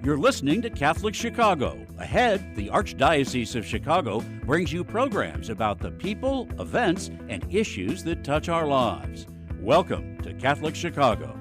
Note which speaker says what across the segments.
Speaker 1: You're listening to Catholic Chicago. Ahead, the Archdiocese of Chicago brings you programs about the people, events, and issues that touch our lives. Welcome to Catholic Chicago.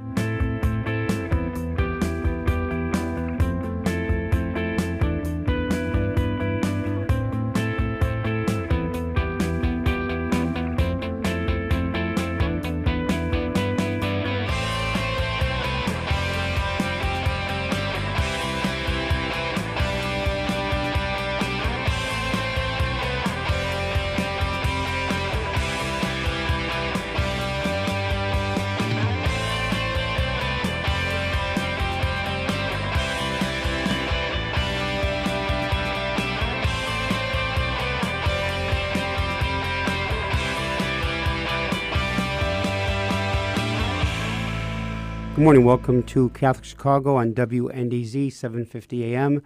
Speaker 2: Good morning. Welcome to Catholic Chicago on WNDZ 750 AM.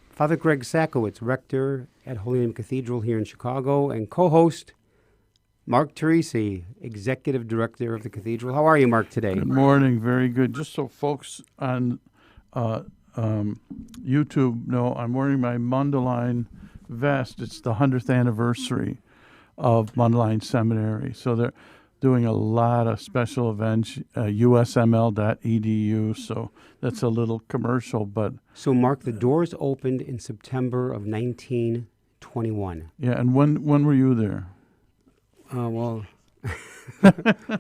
Speaker 2: Father Greg Sakowicz, rector at Holy Name Cathedral here in Chicago, and co-host Mark Teresi, executive director of the cathedral. How are you, Mark, today?
Speaker 3: Good morning. Very good. Just so folks on YouTube know, I'm wearing my Mundelein vest. It's the 100th anniversary of Mundelein Seminary. So they're doing a lot of special events, usml.edu, so that's a little commercial. But
Speaker 2: So, Mark, the doors opened in September of 1921.
Speaker 3: yeah, and when were you there?
Speaker 2: Well,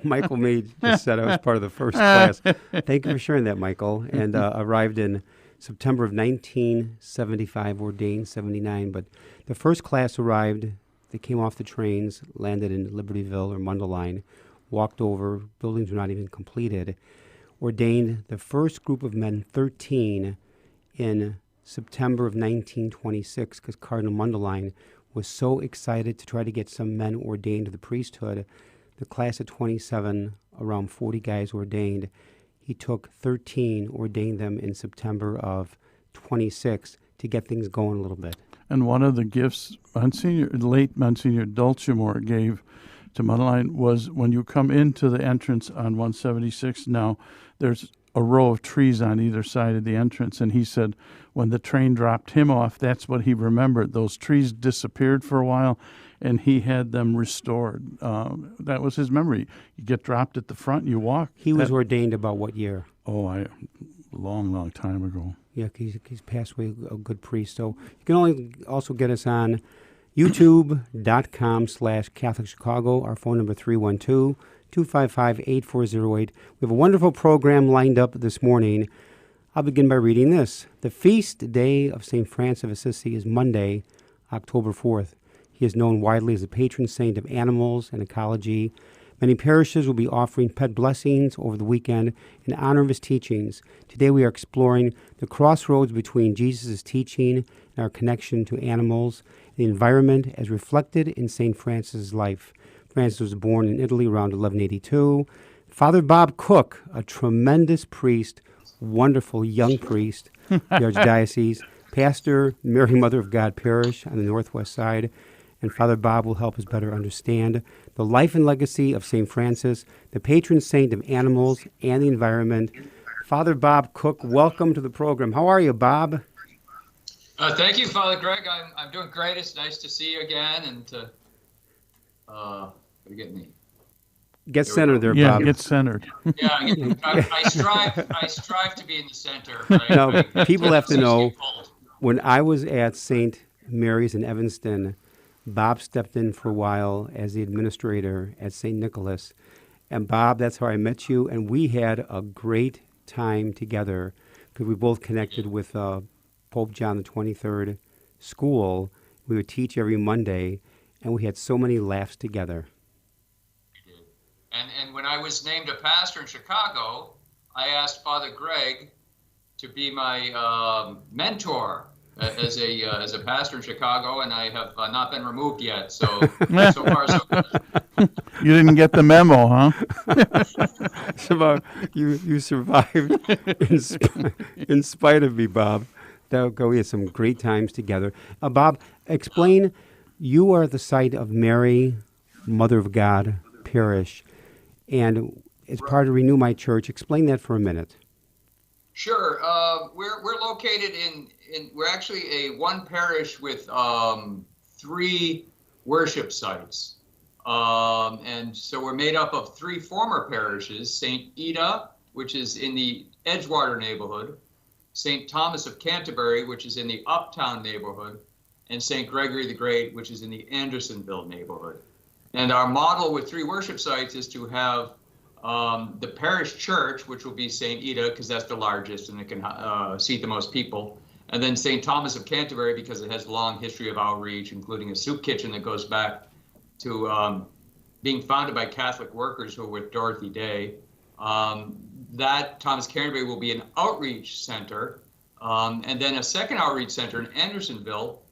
Speaker 2: Michael just said I was part of the first class. Thank you for sharing that, Michael. And arrived in September of 1975, ordained 79. But the first class arrived. They came off the trains, landed in Libertyville or Mundelein, walked over, buildings were not even completed, ordained the first group of men, 13, in September of 1926, because Cardinal Mundelein was so excited to try to get some men ordained to the priesthood. The class of 27, around 40 guys ordained. He took 13, ordained them in September of 26 to get things going a little bit.
Speaker 3: And one of the gifts late Monsignor Dulcimore gave to Mundelein was when you come into the entrance on 176 now, there's a row of trees on either side of the entrance. And he said when the train dropped him off, that's what he remembered. Those trees disappeared for a while, and he had them restored. That was his memory. You get dropped at the front, you walk.
Speaker 2: He was ordained about what year?
Speaker 3: Long time ago.
Speaker 2: Yeah, he's passed away, a good priest. So you can also get us on youtube.com/Catholic Chicago. Our phone number 312-255-8408. We have a wonderful program lined up this morning. I'll begin by reading this. The feast day of St. Francis of Assisi is Monday, October 4th. He is known widely as the patron saint of animals and ecology. Many parishes will be offering pet blessings over the weekend in honor of his teachings. Today we are exploring the crossroads between Jesus' teaching and our connection to animals, the environment as reflected in St. Francis' life. Francis was born in Italy around 1182. Father Bob Cook, a tremendous priest, wonderful young priest, the Archdiocese, pastor, Mary Mother of God Parish on the northwest side, and Father Bob will help us better understand the life and legacy of St. Francis, the patron saint of animals and the environment. Father Bob Cook, welcome to the program. How are you, Bob?
Speaker 4: Thank you, Father Greg. I'm doing great. It's nice to see you again, and to get me.
Speaker 2: Get centered there,
Speaker 3: yeah,
Speaker 2: Bob.
Speaker 3: Yeah, get centered.
Speaker 4: Yeah, I strive to be in the center.
Speaker 2: Now, people have to know, when I was at St. Mary's in Evanston, Bob stepped in for a while as the administrator at St. Nicholas. And Bob, that's how I met you. And we had a great time together because we both connected with Pope John the 23rd school. We would teach every Monday, and we had so many laughs together.
Speaker 4: And when I was named a pastor in Chicago, I asked Father Greg to be my mentor as a pastor in Chicago, and I have not been removed yet. So far so good.
Speaker 3: You didn't get the memo, huh?
Speaker 2: You survived in spite of me, Bob. We had some great times together. Bob, explain. You are at the site of Mary, Mother of God Parish, and it's part of Renew My Church. Explain that for a minute.
Speaker 4: Sure. We're located we're actually a one parish with 3 worship sites. And so we're made up of 3 former parishes: St. Ida, which is in the Edgewater neighborhood, St. Thomas of Canterbury, which is in the Uptown neighborhood, and St. Gregory the Great, which is in the Andersonville neighborhood. And our model with 3 worship sites is to have the parish church, which will be St. Ida, because that's the largest and it can seat the most people. And then St. Thomas of Canterbury, because it has a long history of outreach, including a soup kitchen that goes back to being founded by Catholic workers who were with Dorothy Day. That Thomas Canterbury will be an outreach center. And then a second outreach center in Andersonville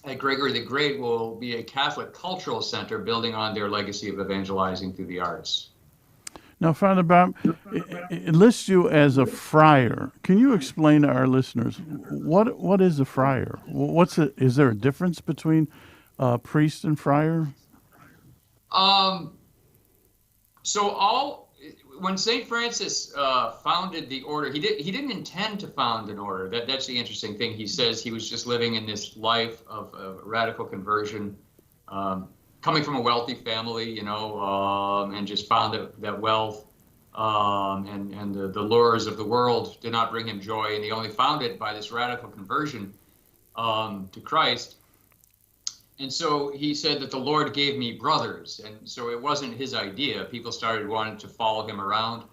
Speaker 4: at Gregory the Great will be a Catholic cultural center building on their legacy of evangelizing through the arts.
Speaker 3: Now, Father Bob, it lists you as a friar. Can you explain to our listeners what is a friar? Is there a difference between priest and friar?
Speaker 4: When St. Francis founded the order, he didn't intend to found an order. That's the interesting thing. He says he was just living in this life of radical conversion, coming from a wealthy family, and just found that wealth and the lures of the world did not bring him joy, and he only found it by this radical conversion to Christ. And so he said that the Lord gave me brothers. And so it wasn't his idea. People started wanting to follow him around.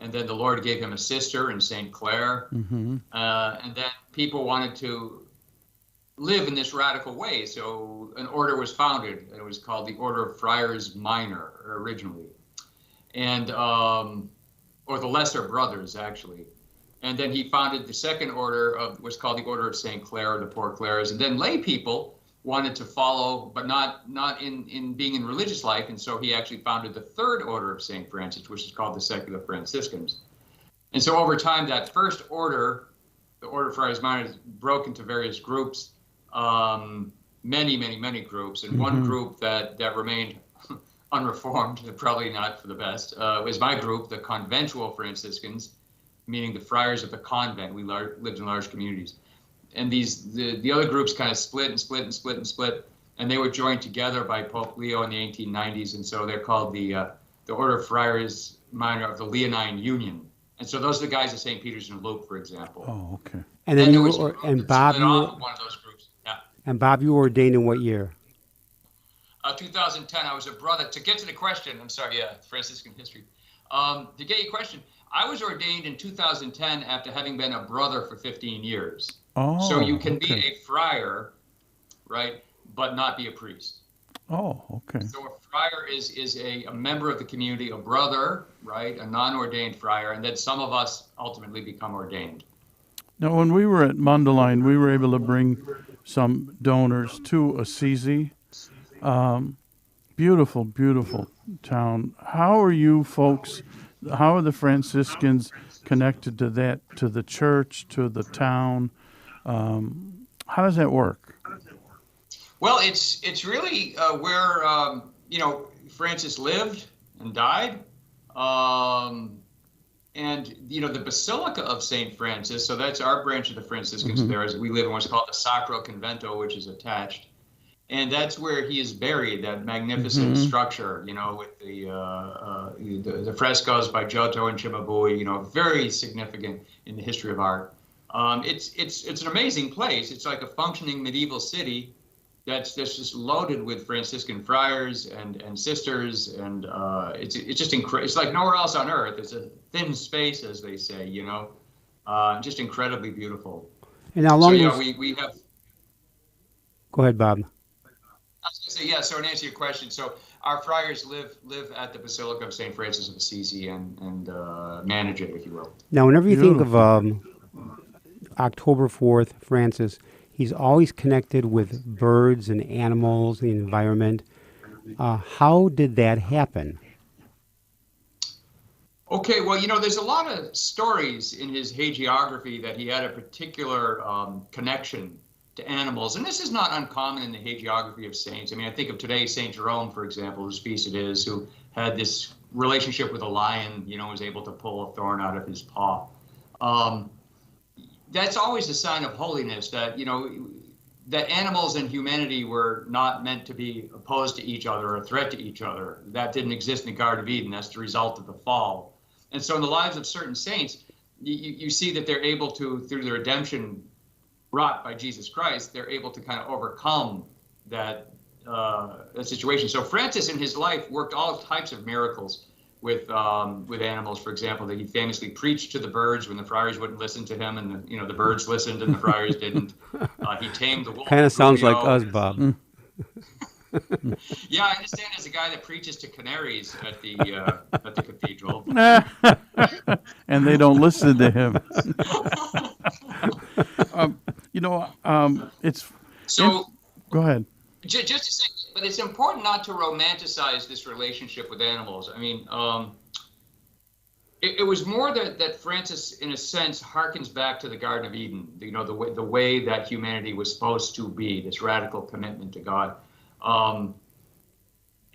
Speaker 4: And then the Lord gave him a sister in St. Clare.
Speaker 3: Mm-hmm.
Speaker 4: And then people wanted to live in this radical way. So an order was founded. It was called the Order of Friars Minor originally. And, or the Lesser Brothers, actually. And then he founded the second order was called the Order of St. Clare, the Poor Clares. And then lay people wanted to follow, but not in being in religious life. And so he actually founded the third order of St. Francis, which is called the Secular Franciscans. And so over time, that first order, the Order of Friars Minor, broke into various groups, many groups. And one group that remained unreformed, probably not for the best, was my group, the Conventual Franciscans, meaning the friars of the convent. We lived in large communities. And the other groups kind of split, and they were joined together by Pope Leo in the 1890s, and so they're called the Order of Friars Minor of the Leonine Union. And so those are the guys at St. Peter's and Luke, for example.
Speaker 3: Oh, okay.
Speaker 2: And then
Speaker 4: Bob, one of those groups. Yeah.
Speaker 2: And Bob, you were ordained in what year?
Speaker 4: 2010. I was a brother. To get to the question, I'm sorry. Yeah, Franciscan history. To get your question, I was ordained in 2010 after having been a brother for 15 years.
Speaker 3: Oh,
Speaker 4: so you can be a friar, right, but not be a priest.
Speaker 3: Oh, okay.
Speaker 4: So a friar is a member of the community, a brother, right, a non-ordained friar, and then some of us ultimately become ordained.
Speaker 3: Now, when we were at Mundelein, we were able to bring some donors to Assisi. Beautiful, beautiful town. How are you folks, how are the Franciscans connected to that, to the church, to the town? How does that work?
Speaker 4: Well, it's really where Francis lived and died, and the Basilica of St. Francis. So that's our branch of the Franciscans. There is we live in what's called the Sacro Convento, which is attached, and that's where he is buried. That magnificent structure, with the frescoes by Giotto and Cimabue. Very significant in the history of art. It's an amazing place. It's like a functioning medieval city that's just loaded with Franciscan friars and sisters, and it's just incredible. It's like nowhere else on earth. It's a thin space, as they say, just incredibly beautiful.
Speaker 2: And how long?
Speaker 4: We have.
Speaker 2: Go ahead, Bob.
Speaker 4: I was going to say, yeah. So to answer your question, so our friars live at the Basilica of St. Francis of Assisi and manage it, if you will.
Speaker 2: Now, whenever you think of October 4th, Francis, he's always connected with birds and animals, the environment. How did that happen?
Speaker 4: Okay, well, there's a lot of stories in his hagiography that he had a particular connection to animals. And this is not uncommon in the hagiography of saints. I mean, I think of today, St. Jerome, for example, whose feast it is, who had this relationship with a lion, was able to pull a thorn out of his paw. That's always a sign of holiness, that, that animals and humanity were not meant to be opposed to each other or a threat to each other. That didn't exist in the Garden of Eden. That's the result of the fall. And so in the lives of certain saints, you see that they're able to, through the redemption wrought by Jesus Christ, they're able to kind of overcome that situation. So Francis in his life worked all types of miracles with animals. For example, that he famously preached to the birds when the friars wouldn't listen to him, and the birds listened and the friars didn't. He tamed the wolf.
Speaker 2: Kind of sounds like us, Bob.
Speaker 4: Yeah, I understand. As a guy that preaches to canaries at the cathedral,
Speaker 3: and they don't listen to him. It's
Speaker 4: so.
Speaker 3: Go ahead.
Speaker 4: Just to say, but it's important not to romanticize this relationship with animals. I mean, it was more that Francis, in a sense, harkens back to the Garden of Eden. The way that humanity was supposed to be, this radical commitment to God, and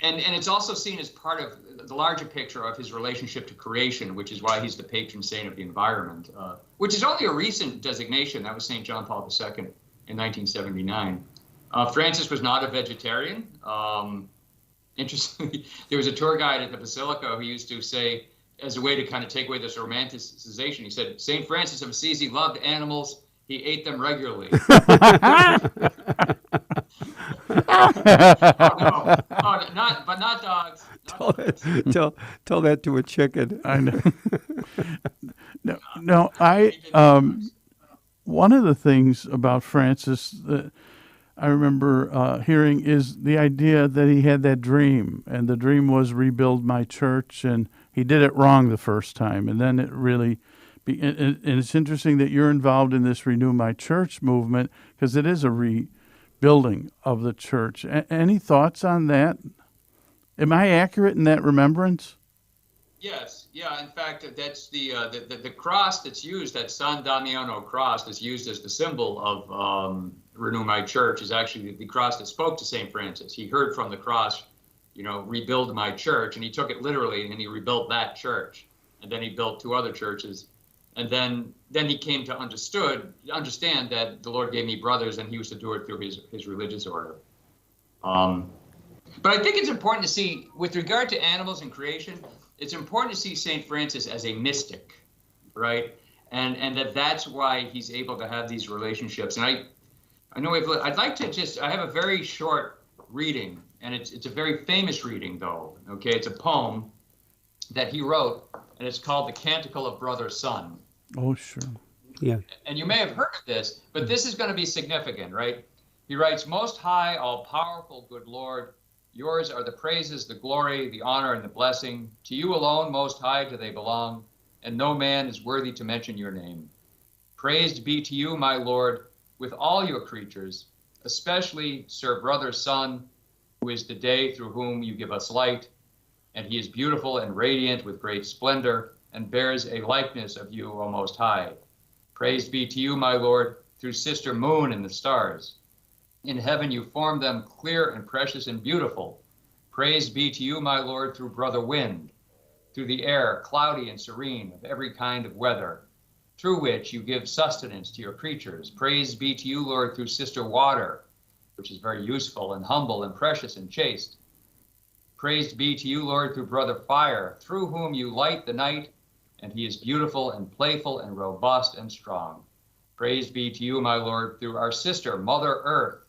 Speaker 4: it's also seen as part of the larger picture of his relationship to creation, which is why he's the patron saint of the environment, which is only a recent designation. That was St. John Paul II in 1979. Francis was not a vegetarian. Interestingly, there was a tour guide at the Basilica who used to say, as a way to kind of take away this romanticization, he said, St. Francis of Assisi loved animals. He ate them regularly. Not dogs.
Speaker 2: Tell that to a chicken.
Speaker 3: I know. No, one of the things about Francis that I remember hearing is the idea that he had that dream, and the dream was rebuild my church, and he did it wrong the first time, and then it really, and it's interesting that you're involved in this Renew My Church movement, because it is a rebuilding of the church. Any thoughts on that? Am I accurate in that remembrance?
Speaker 4: Yes, yeah. In fact, that's the cross that's used, that San Damiano cross that's used as the symbol of Renew My Church, is actually the cross that spoke to St. Francis. He heard from the cross, rebuild my church, and he took it literally, and he rebuilt that church. And then he built 2 other churches. And then he came to understand that the Lord gave me brothers, and he was to do it through his religious order. But I think it's important to see, with regard to animals and creation, it's important to see St. Francis as a mystic, right? And that's why he's able to have these relationships. And I know I'd like to I have a very short reading, and it's a very famous reading, though. Okay, it's a poem that he wrote, and it's called The Canticle of Brother Sun.
Speaker 3: Oh, sure.
Speaker 2: Yeah.
Speaker 4: And you may have heard of this, but this is going to be significant, right? He writes, Most high, all-powerful, good Lord, yours are the praises, the glory, the honor, and the blessing. To you alone, Most High, do they belong, and no man is worthy to mention your name. Praised be to you, my Lord, with all your creatures, especially Sir Brother Sun, who is the day through whom you give us light, and he is beautiful and radiant with great splendor, and bears a likeness of you, O Most High. Praised be to you, my Lord, through Sister Moon and the stars. In heaven you formed them clear and precious and beautiful. Praise be to you, my Lord, through Brother Wind, through the air, cloudy and serene, of every kind of weather, through which you give sustenance to your creatures. Praise be to you, Lord, through Sister Water, which is very useful and humble and precious and chaste. Praised be to you, Lord, through Brother Fire, through whom you light the night, and he is beautiful and playful and robust and strong. Praise be to you, my Lord, through our sister, Mother Earth,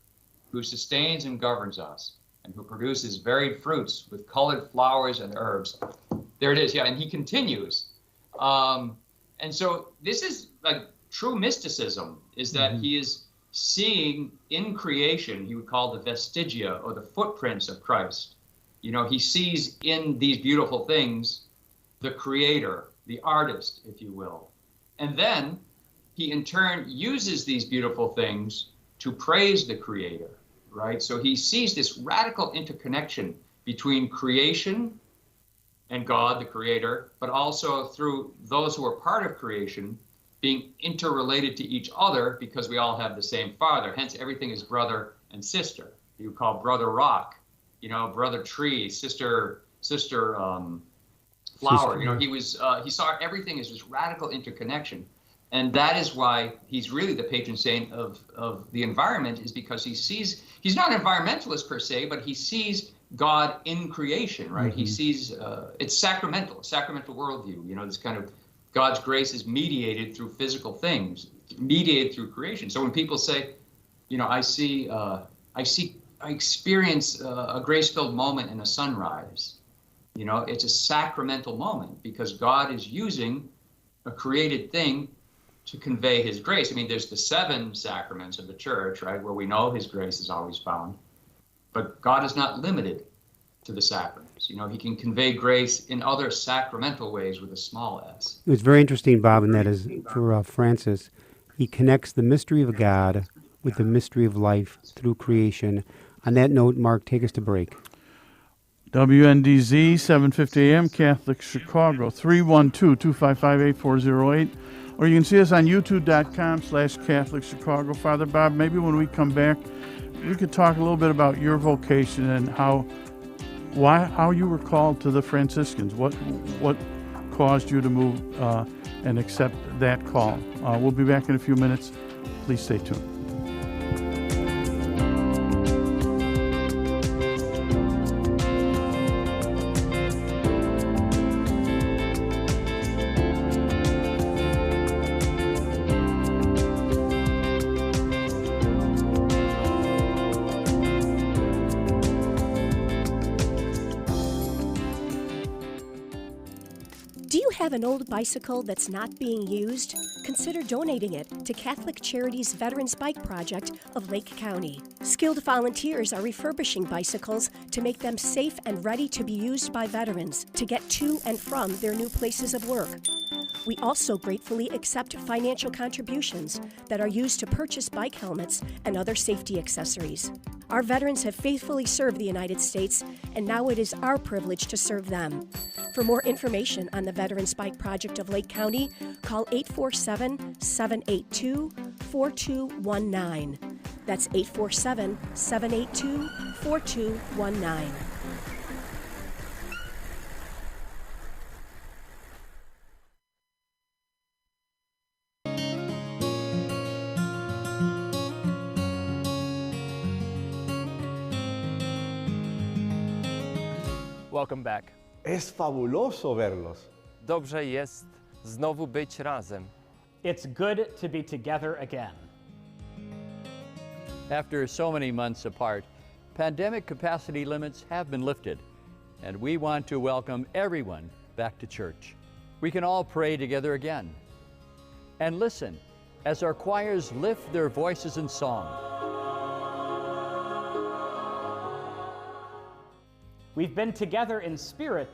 Speaker 4: who sustains and governs us, and who produces varied fruits with colored flowers and herbs. There it is, yeah, and he continues. And so this is like true mysticism, is that he is seeing in creation, he would call the vestigia, or the footprints of Christ. He sees in these beautiful things the creator, the artist, if you will. And then he in turn uses these beautiful things to praise the creator, right? So he sees this radical interconnection between creation and God, the creator, but also through those who are part of creation being interrelated to each other because we all have the same Father. Hence, everything is brother and sister. You call brother rock, brother tree, sister flower. He saw everything as this radical interconnection. And that is why he's really the patron saint of the environment, is because he's not an environmentalist per se, but he sees God in creation, right? He sees it's sacramental, a sacramental worldview. This kind of God's grace is mediated through physical things, mediated through creation. So when people say, I experience a grace-filled moment in a sunrise, it's a sacramental moment because God is using a created thing to convey his grace. I mean, there's the 7 sacraments of the church, right, where we know his grace is always found. But God is not limited to the sacraments. He can convey grace in other sacramental ways with a small s.
Speaker 2: It was very interesting, Bob, and that is for Francis. He connects the mystery of God with the mystery of life through creation. On that note, Mark, take us to break.
Speaker 3: WNDZ, 750 AM, Catholic Chicago, 312-255-8408. Or you can see us on youtube.com/Catholic Chicago. Father Bob, maybe when we come back, we could talk a little bit about your vocation and how you were called to the Franciscans. What caused you to move and accept that call? We'll be back in a few minutes. Please stay tuned.
Speaker 5: Have an old bicycle that's not being used? Consider donating it to Catholic Charities Veterans Bike Project of Lake County. Skilled volunteers are refurbishing bicycles to make them safe and ready to be used by veterans to get to and from their new places of work. We also gratefully accept financial contributions that are used to purchase bike helmets and other safety accessories. Our veterans have faithfully served the United States, and now it is our privilege to serve them. For more information on the Veterans Bike Project of Lake County, call 847-782-4219. That's 847-782-4219.
Speaker 6: Welcome back.
Speaker 7: Es fabuloso verlos.
Speaker 6: Dobrze jest znowu być razem.
Speaker 8: It's good to be together again.
Speaker 1: After so many months apart, pandemic capacity limits have been lifted, and we want to welcome everyone back to church. We can all pray together again. And listen as our choirs lift their voices in song.
Speaker 8: We've been together in spirit.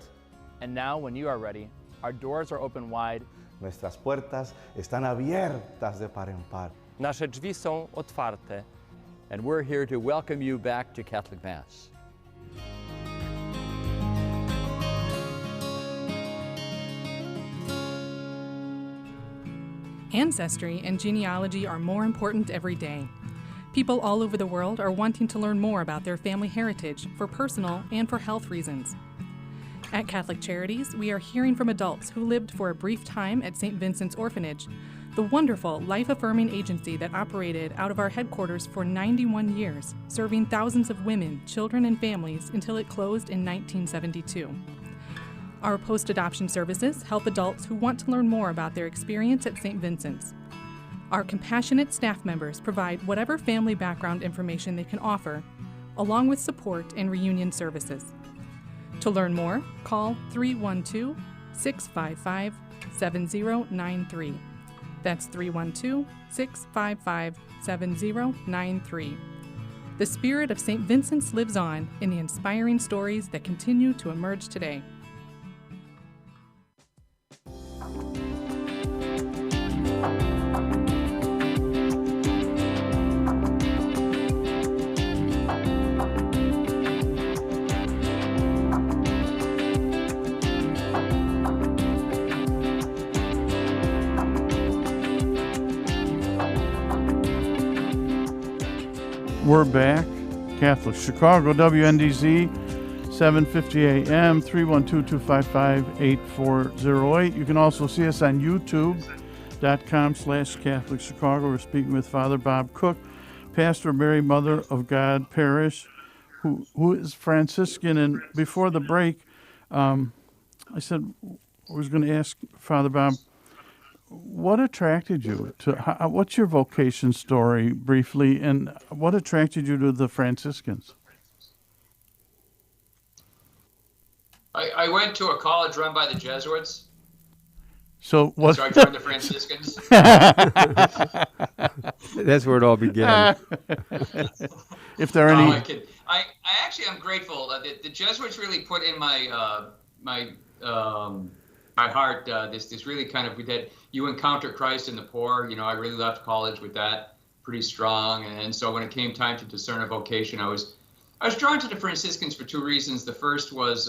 Speaker 6: And now, when you are ready, our doors are open wide.
Speaker 7: Nuestras puertas están abiertas de par en par.
Speaker 6: Nasze drzwi są otwarte.
Speaker 1: And we're here to welcome you back to Catholic Mass.
Speaker 9: Ancestry and genealogy are more important every day. People all over the world are wanting to learn more about their family heritage for personal and for health reasons. At Catholic Charities, we are hearing from adults who lived for a brief time at St. Vincent's Orphanage, the wonderful life-affirming agency that operated out of our headquarters for 91 years, serving thousands of women, children, and families until it closed in 1972. Our post-adoption services help adults who want to learn more about their experience at St. Vincent's. Our compassionate staff members provide whatever family background information they can offer, along with support and reunion services. To learn more, call 312-655-7093. That's 312-655-7093. The spirit of St. Vincent's lives on in the inspiring stories that continue to emerge today.
Speaker 3: We're back. Catholic Chicago, WNDZ, 750 AM, 312-255-8408. You can also see us on YouTube facebook.com/CatholicChicago. We're speaking with Father Bob Cook, pastor of Mary Mother of God Parish, who is Franciscan. And before the break, I said I was going to ask Father Bob, what attracted you to, what's your vocation story briefly, and what attracted you to the Franciscans?
Speaker 4: I went to a college run by the Jesuits.
Speaker 3: So what?
Speaker 4: So I joined the Franciscans.
Speaker 2: That's where it all began.
Speaker 3: If there are any,
Speaker 4: I actually am grateful that the Jesuits really put in my my heart this really kind of that you encounter Christ in the poor. You know, I really left college with that pretty strong, and so when it came time to discern a vocation, I was drawn to the Franciscans for two reasons. The first was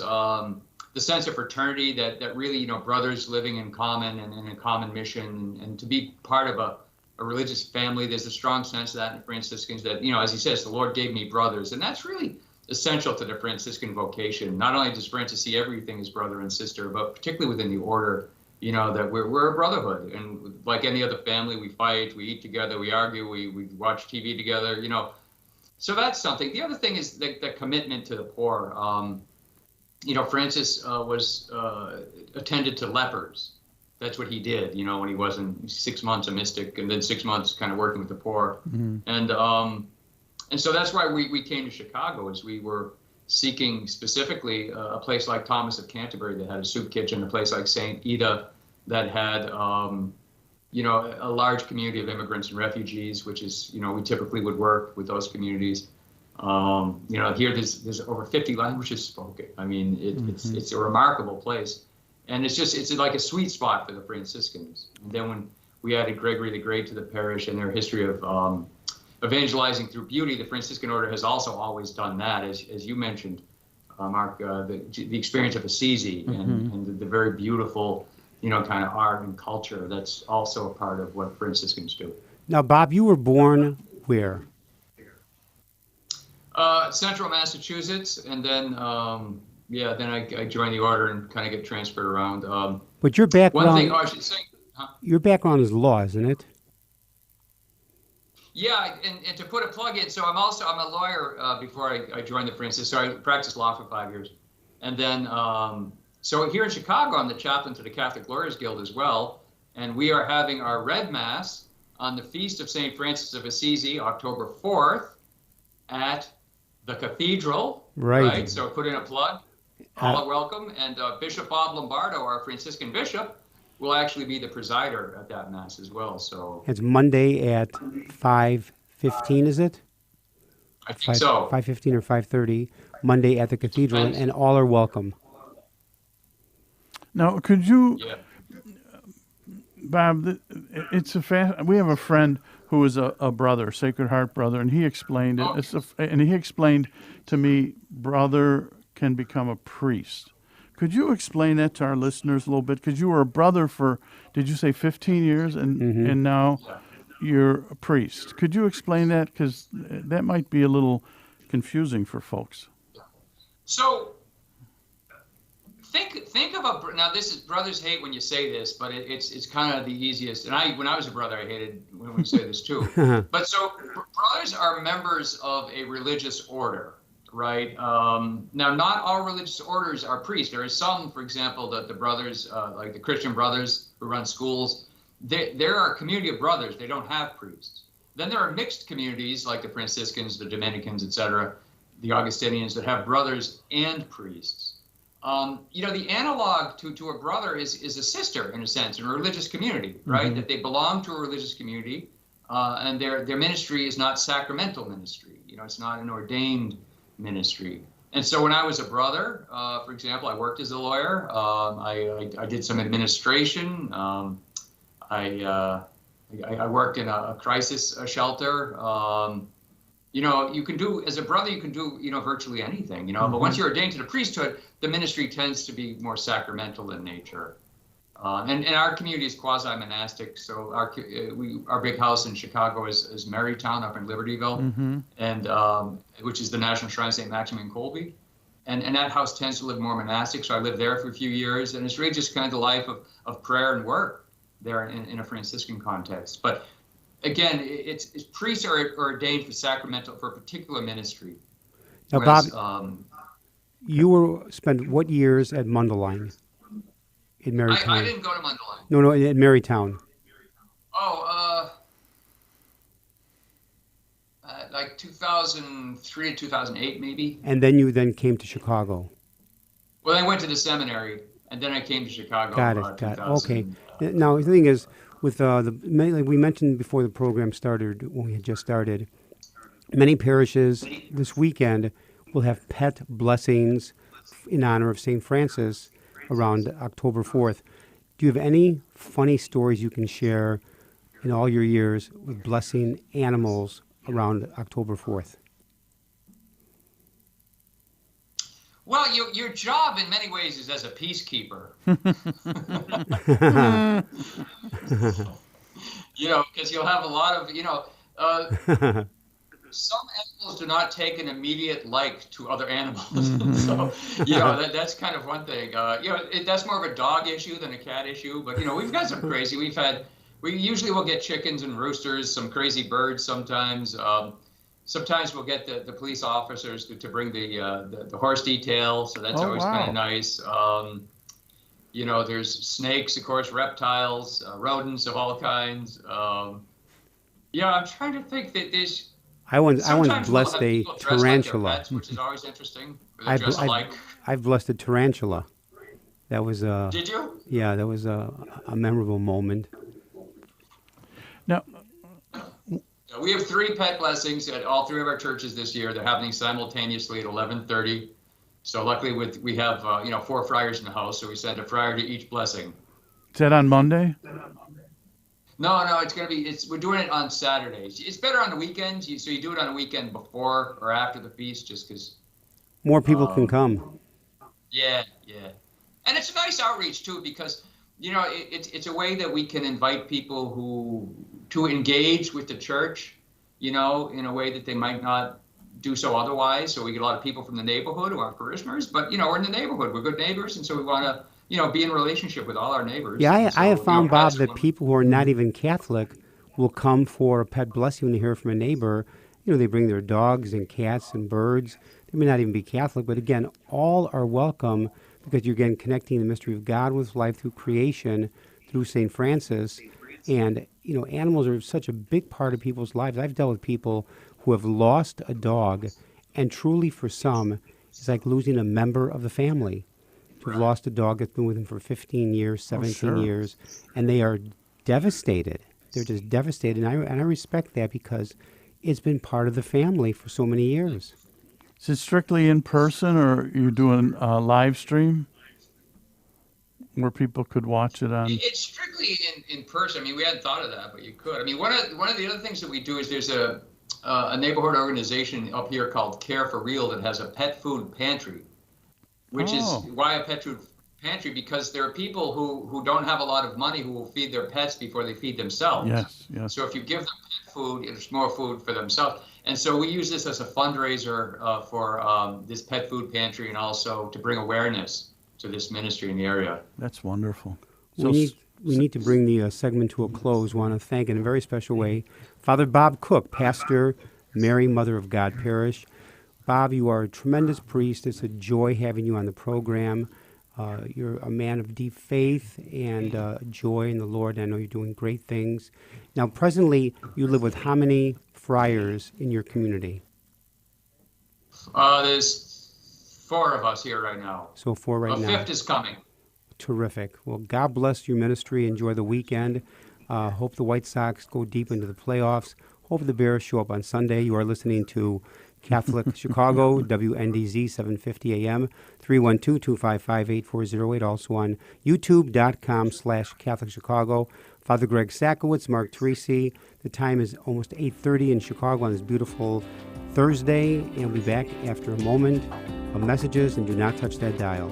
Speaker 4: the sense of fraternity, that really, brothers living in common and in a common mission, and to be part of a religious family. There's a strong sense of that in Franciscans that, as he says, the Lord gave me brothers. And that's really essential to the Franciscan vocation. Not only does Francis see everything as brother and sister, but particularly within the order, that we're a brotherhood. And like any other family, we fight, we eat together, we argue, we watch TV together, So that's something. The other thing is the commitment to the poor. Francis was attended to lepers. That's what he did, when he wasn't 6 months a mystic and then 6 months kind of working with the poor. Mm-hmm. And so that's why we came to Chicago, as we were seeking specifically a place like Thomas of Canterbury that had a soup kitchen, a place like St. Ida that had, a large community of immigrants and refugees, which is, we typically would work with those communities. Here there's over 50 languages spoken. I mean, it's a remarkable place. And it's like a sweet spot for the Franciscans. And then when we added Gregory the Great to the parish and their history of evangelizing through beauty, the Franciscan order has also always done that, as you mentioned, Mark, the experience of Assisi and the very beautiful, kind of art and culture. That's also a part of what Franciscans do.
Speaker 2: Now, Bob, you were born where?
Speaker 4: Central Massachusetts, and then then I joined the order and kind of get transferred around.
Speaker 2: But your background,
Speaker 4: one thing I should say,
Speaker 2: your background is law, isn't it?
Speaker 4: Yeah, and to put a plug in, so I'm a lawyer before I joined the Francis. So I practiced law for 5 years, and then so here in Chicago, I'm the chaplain to the Catholic Lawyers Guild as well, and we are having our Red Mass on the Feast of St. Francis of Assisi, October 4th, at the Cathedral. Right. So put in a plug. All are welcome. And Bishop Bob Lombardo, our Franciscan bishop, will actually be the presider at that Mass as well. So
Speaker 2: it's Monday at 5:15, is it?
Speaker 4: I think so.
Speaker 2: 5:15 or 5:30, Monday at the Cathedral, and all are welcome.
Speaker 3: Now, could you, Bob, we have a friend who is a brother, Sacred Heart brother, and he explained it. And he explained to me, brother can become a priest. Could you explain that to our listeners a little bit? Because you were a brother for, did you say 15 years, and now you're a priest. Could you explain that? Because that might be a little confusing for folks.
Speaker 4: So think of now this is, brothers hate when you say this, but it's kind of the easiest. And when I was a brother, I hated when we say this too. But so brothers are members of a religious order, right? Now, not all religious orders are priests. There is some, for example, that the brothers, like the Christian brothers who run schools, there are a community of brothers. They don't have priests. Then there are mixed communities like the Franciscans, the Dominicans, etc., the Augustinians that have brothers and priests. The analog to a brother is a sister, in a sense, in a religious community, right? That they belong to a religious community, and their ministry is not sacramental ministry. It's not an ordained ministry. And so when I was a brother, for example, I worked as a lawyer. I did some administration. I worked in a crisis shelter. You can do, as a brother, you can do, virtually anything, but once you're ordained to the priesthood, the ministry tends to be more sacramental in nature. And our community is quasi-monastic, so our big house in Chicago is Marytown up in Libertyville, and which is the National Shrine of St. Maximilian Kolbe. And that house tends to live more monastic, so I lived there for a few years, and it's really just kind of the life of prayer and work. there in a Franciscan context. But again, it's priests are ordained for a particular ministry.
Speaker 2: Now,
Speaker 4: Whereas,
Speaker 2: Bob, you spent what years at Mundelein in Marytown?
Speaker 4: I didn't go to Mundelein.
Speaker 2: No, in Marytown.
Speaker 4: Oh, like 2003 to 2008, maybe.
Speaker 2: And then you came to Chicago.
Speaker 4: Well, I went to the seminary, and then I came to Chicago.
Speaker 2: Got it. Okay. Now, the thing is, with like we mentioned before the program started, when we had just started, many parishes this weekend will have pet blessings in honor of St. Francis around October 4th. Do you have any funny stories you can share in all your years with blessing animals around October 4th?
Speaker 4: Well, your job in many ways is as a peacekeeper. Because you'll have a lot of, some animals do not take an immediate like to other animals. So, that's kind of one thing. That's more of a dog issue than a cat issue. But, we've got some crazy. We usually will get chickens and roosters, some crazy birds sometimes. Sometimes we'll get the police officers to bring the horse detail. So that's always kind of nice. There's snakes, of course, reptiles, rodents of all kinds. I'm trying to think that there's.
Speaker 2: I once blessed a tarantula,
Speaker 4: like pets, which is always interesting.
Speaker 2: I've blessed a tarantula. That was
Speaker 4: Did you?
Speaker 2: Yeah, that was a memorable moment.
Speaker 3: Now,
Speaker 4: we have 3 pet blessings at all 3 of our churches this year. They're happening simultaneously at 11:30. So luckily, we have 4 friars in the house, so we send a friar to each blessing.
Speaker 3: Is that on Monday?
Speaker 4: No, it's going to be. We're doing it on Saturdays. It's better on the weekends, so you do it on a weekend before or after the feast, just because
Speaker 2: more people can come.
Speaker 4: Yeah, and it's a nice outreach too, because it's a way that we can invite people to engage with the church, in a way that they might not do so otherwise. So we get a lot of people from the neighborhood who are parishioners, but we're in the neighborhood, we're good neighbors, and so we want to be in relationship with all our neighbors.
Speaker 2: Yeah, I have found, Bob, that people who are not even Catholic will come for a pet blessing when they hear from a neighbor. They bring their dogs and cats and birds. They may not even be Catholic, but again, all are welcome because you're again connecting the mystery of God with life through creation, through St. Francis. And, animals are such a big part of people's lives. I've dealt with people who have lost a dog, and truly for some, it's like losing a member of the family. Who've lost a dog that's been with them for 15 years, 17 years, and they are devastated. They're just devastated, and I respect that because it's been part of the family for so many years.
Speaker 3: Is it strictly in person, or are you doing a live stream where people could watch it on?
Speaker 4: It's strictly in person. I mean, we hadn't thought of that, but you could. I mean, one of the other things that we do is there's a neighborhood organization up here called Care for Real that has a pet food pantry. Which is why a pet food pantry, because there are people who don't have a lot of money who will feed their pets before they feed themselves.
Speaker 3: Yes.
Speaker 4: So if you give them pet food, it's more food for themselves. And so we use this as a fundraiser for this pet food pantry, and also to bring awareness to this ministry in the area.
Speaker 3: That's wonderful.
Speaker 2: We need to bring the segment to a close. We want to thank in a very special way Father Bob Cook, pastor, Mary Mother of God Parish. Bob, you are a tremendous priest. It's a joy having you on the program. You're a man of deep faith and joy in the Lord. I know you're doing great things. Now, presently, you live with how many friars in your community?
Speaker 4: There's 4 of us here right now.
Speaker 2: So 4 right now.
Speaker 4: A 5th is coming.
Speaker 2: Terrific. Well, God bless your ministry. Enjoy the weekend. Hope the White Sox go deep into the playoffs. Hope the Bears show up on Sunday. You are listening to Catholic Chicago, WNDZ 750 AM, 312-255-8408, also on youtube.com/Catholic Chicago. Father Greg Sakowitz, Mark Teresi. The time is almost 8:30 in Chicago on this beautiful Thursday, and we'll be back after a moment of messages, and do not touch that dial.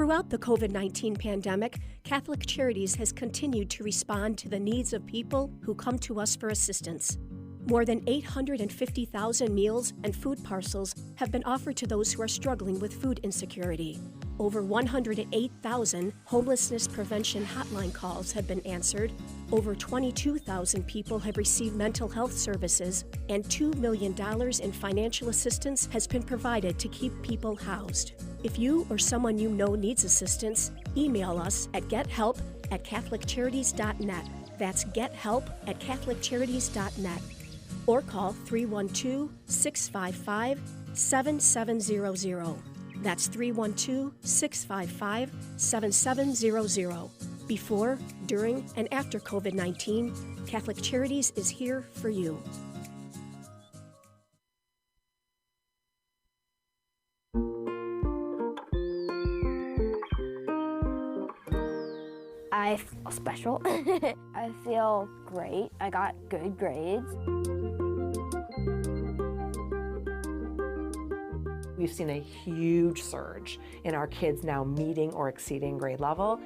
Speaker 5: Throughout the COVID-19 pandemic, Catholic Charities has continued to respond to the needs of people who come to us for assistance. More than 850,000 meals and food parcels have been offered to those who are struggling with food insecurity. Over 108,000 homelessness prevention hotline calls have been answered. Over 22,000 people have received mental health services, and $2 million in financial assistance has been provided to keep people housed. If you or someone you know needs assistance, email us at gethelp@catholiccharities.net. That's gethelp@catholiccharities.net. Or call 312-655-7700. That's 312-655-7700. Before, during, and after COVID-19, Catholic Charities is here for you.
Speaker 10: I feel special. I feel great. I got good grades.
Speaker 11: We've seen a huge surge in our kids now meeting or exceeding grade level.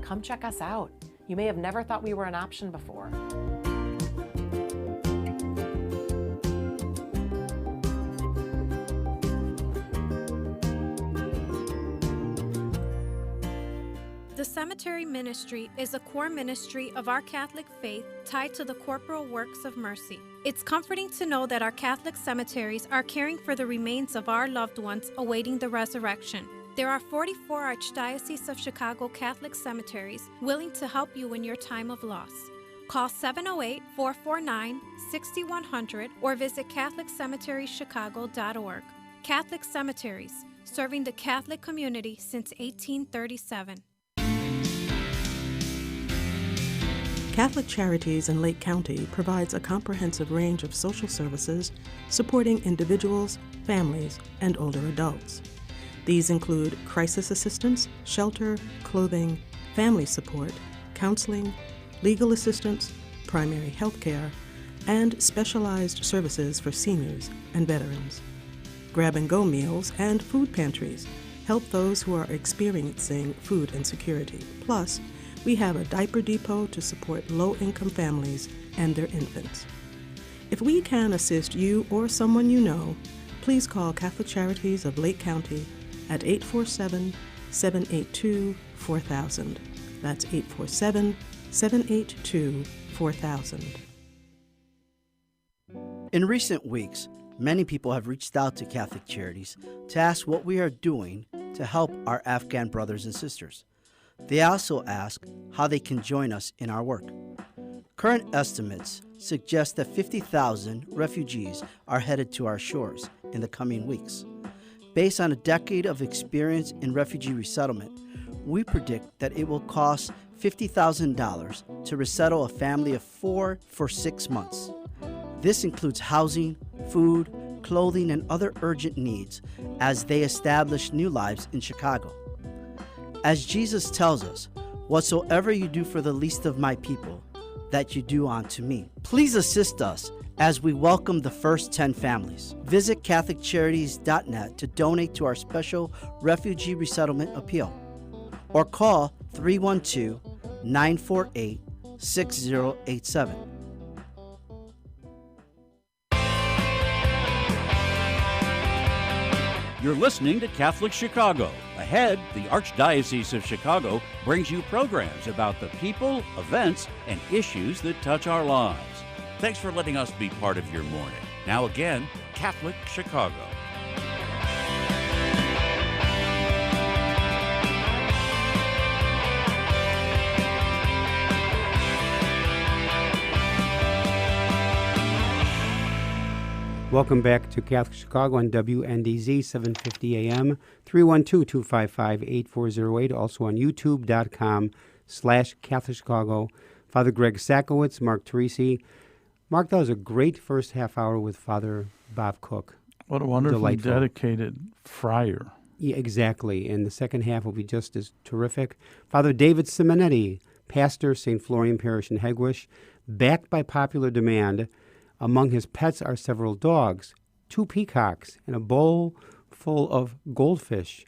Speaker 11: Come check us out. You may have never thought we were an option before.
Speaker 12: The cemetery ministry is a core ministry of our Catholic faith tied to the corporal works of mercy. It's comforting to know that our Catholic cemeteries are caring for the remains of our loved ones awaiting the resurrection. There are 44 Archdiocese of Chicago Catholic cemeteries willing to help you in your time of loss. Call 708-449-6100 or visit CatholicCemeteriesChicago.org. Catholic Cemeteries, serving the Catholic community since 1837.
Speaker 13: Catholic Charities in Lake County provides a comprehensive range of social services supporting individuals, families, and older adults. These include crisis assistance, shelter, clothing, family support, counseling, legal assistance, primary health care, and specialized services for seniors and veterans. Grab-and-go meals and food pantries help those who are experiencing food insecurity. Plus, we have a diaper depot to support low-income families and their infants. If we can assist you or someone you know, please call Catholic Charities of Lake County at 847-782-4000. That's 847-782-4000.
Speaker 14: In recent weeks, many people have reached out to Catholic Charities to ask what we are doing to help our Afghan brothers and sisters. They also ask how they can join us in our work. Current estimates suggest that 50,000 refugees are headed to our shores in the coming weeks. Based on a decade of experience in refugee resettlement, we predict that it will cost $50,000 to resettle a family of 4 for 6 months. This includes housing, food, clothing, and other urgent needs as they establish new lives in Chicago. As Jesus tells us, "Whatsoever you do for the least of my people, that you do unto me." Please assist us as we welcome the first 10 families. Visit CatholicCharities.net to donate to our special refugee resettlement appeal, or call 312-948-6087.
Speaker 1: You're listening to Catholic Chicago. Ahead, the Archdiocese of Chicago brings you programs about the people, events, and issues that touch our lives. Thanks for letting us be part of your morning. Now again, Catholic Chicago.
Speaker 2: Welcome back to Catholic Chicago on WNDZ 750 AM, 312-255-8408, also on youtube.com/Catholic Chicago. Father Greg Sakowicz, Mark Teresi. Mark, that was a great first half hour with Father Bob Cook.
Speaker 3: What a wonderfully
Speaker 2: Delightful.
Speaker 3: dedicated friar.
Speaker 2: Yeah, exactly. And the second half will be just as terrific. Father David Simonetti, pastor, St. Florian Parish in Hegewisch, backed by popular demand. Among his pets are several dogs. 2 peacocks, and a bowl full of goldfish.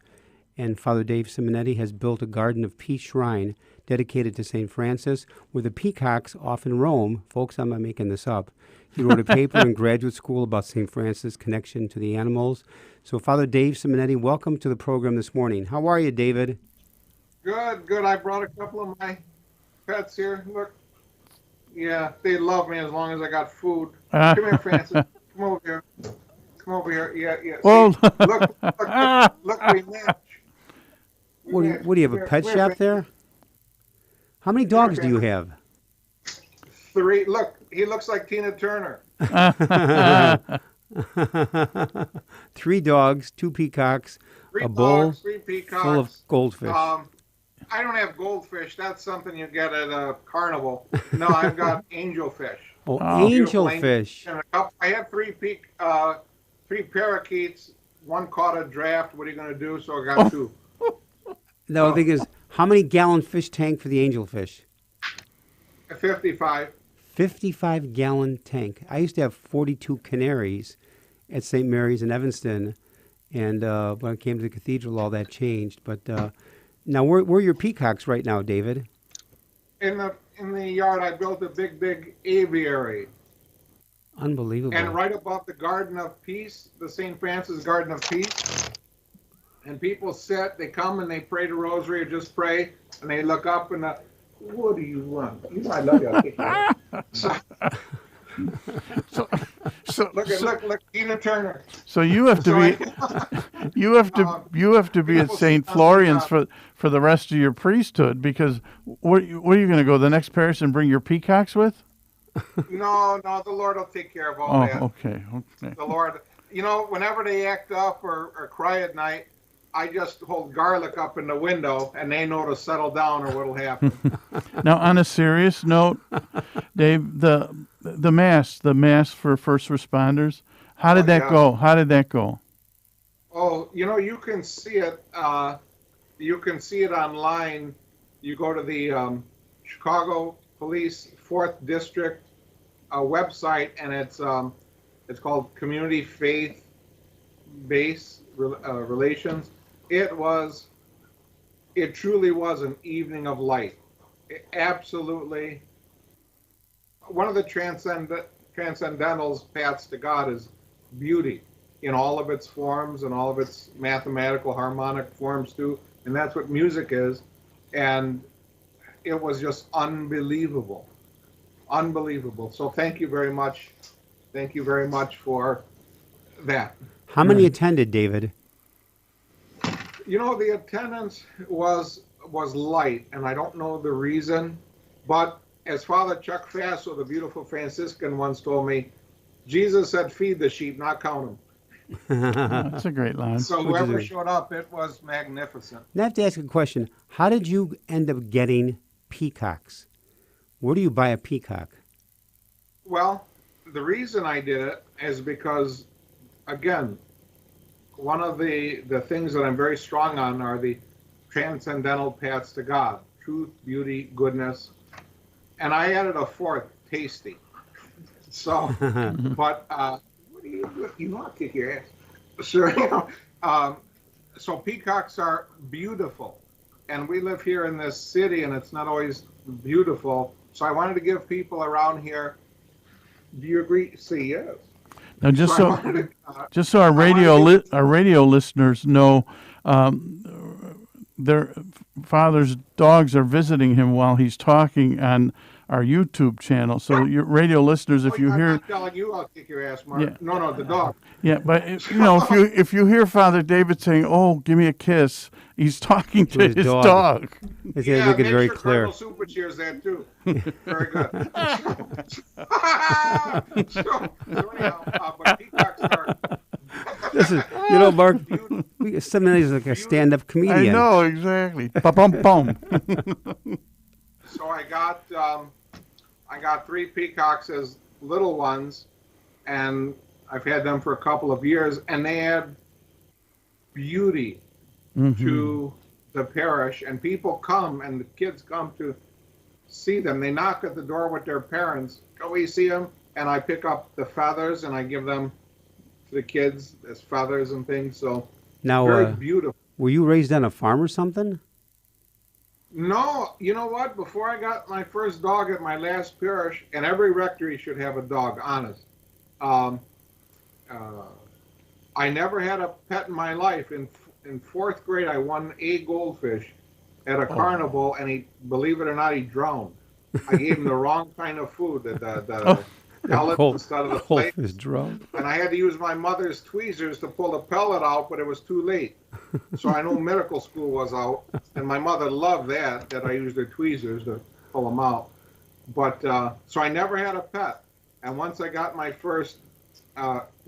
Speaker 2: And Father Dave Simonetti has built a Garden of Peace shrine dedicated to St. Francis, where the peacocks often roam. Folks, I'm not making this up. He wrote a paper in graduate school about St. Francis' connection to the animals. So, Father Dave Simonetti, welcome to the program this morning. How are you, David?
Speaker 15: Good, good. I brought a couple of my pets here. Look. Yeah, they love me as long as I got food. Come here, Francis. Come over here. Come over here. Yeah.
Speaker 3: Well,
Speaker 15: see, look, we match.
Speaker 2: What do you have, a pet shop there? How many dogs do you have?
Speaker 15: 3. Look, he looks like Tina Turner.
Speaker 2: 3 dogs, 2 peacocks,
Speaker 15: 3
Speaker 2: a bowl
Speaker 15: dogs, 3 peacocks,
Speaker 2: full of goldfish.
Speaker 15: I don't have goldfish. That's something you get at a carnival. No, I've got angelfish.
Speaker 2: Oh, angelfish.
Speaker 15: I have 3 parakeets. 1 caught a draft. What are you going to do? So I got 2.
Speaker 2: No, the thing is, how many gallon fish tank for the angelfish?
Speaker 15: 55.
Speaker 2: 55-gallon tank. I used to have 42 canaries at St. Mary's in Evanston, and when I came to the cathedral, all that changed. But now, where are your peacocks right now, David?
Speaker 15: In the yard, I built a big aviary.
Speaker 2: Unbelievable.
Speaker 15: And right above the Garden of Peace, the St. Francis Garden of Peace, and people sit, they come and they pray the rosary or just pray, and they look up and what do you want? You know I love you. Look, Tina Turner.
Speaker 3: So you have to be, you have to be at St. Florian's for the rest of your priesthood, because where are you going to go? The next parish and bring your peacocks with?
Speaker 15: No, the Lord will take care of all that.
Speaker 3: Okay.
Speaker 15: The Lord, whenever they act up or cry at night, I just hold garlic up in the window, and they know to settle down or what'll happen.
Speaker 3: Now, on a serious note, Dave, the mass for first responders, how did that go? How did that go?
Speaker 15: Oh, you can see it. You can see it online. You go to the Chicago Police 4th District website, and it's called Community Faith Base Relations. It truly was an evening of light. Absolutely. One of the transcendental paths to God is beauty in all of its forms and all of its mathematical harmonic forms too. And that's what music is. And it was just unbelievable. Unbelievable. So thank you very much. Thank you very much for that.
Speaker 2: How many attended, David?
Speaker 15: The attendance was light, and I don't know the reason, but as Father Chuck Faso, the beautiful Franciscan, once told me, Jesus said, feed the sheep, not count them.
Speaker 3: That's a great line.
Speaker 15: So whoever showed up, it was magnificent.
Speaker 2: I have to ask a question. How did you end up getting peacocks? Where do you buy a peacock?
Speaker 15: Well, the reason I did it is because, again, one of the things that I'm very strong on are the transcendental paths to God: truth, beauty, goodness. And I added a 4th, tasty. So, but what do you I'll kick your ass. So peacocks are beautiful. And we live here in this city, and it's not always beautiful. So I wanted to give people around here, do you agree? Say yes.
Speaker 3: Now, just so our radio listeners know, their father's dogs are visiting him while he's talking on our YouTube channel. So, your radio listeners, if you hear,
Speaker 15: I'm not telling you, I'll kick your ass, Mark. Yeah. No, the dog.
Speaker 3: Yeah, but if you hear Father David saying, "Oh, give me a kiss," he's talking to his dog.
Speaker 2: Yeah, make it very clear.
Speaker 15: Cardinal Super cheers that too. Very good. So anyhow, but peacocks are.
Speaker 2: This is, Mark, seminary is like a stand-up comedian.
Speaker 3: I know, exactly. Bum.
Speaker 15: So I got 3 peacocks as little ones, and I've had them for a couple of years, and they add beauty to the parish, and people come, and the kids come to see them. They knock at the door with their parents. Go we see them, and I pick up the feathers, and I give them to the kids as feathers and things. So
Speaker 2: Now,
Speaker 15: very beautiful.
Speaker 2: were you raised on a farm or something?
Speaker 15: No, you know what? Before I got my first dog at my last parish, and every rectory should have a dog, honest. I never had a pet in my life. In fourth grade, I won a goldfish at a carnival, and he, believe it or not, he drowned. I gave him the wrong kind of food, the pellet instead of the plate.
Speaker 2: Goldfish drowned.
Speaker 15: And I had to use my mother's tweezers to pull the pellet out, but it was too late. So I know medical school was out, and my mother loved that I used her tweezers to pull them out. But so I never had a pet. And once I got my first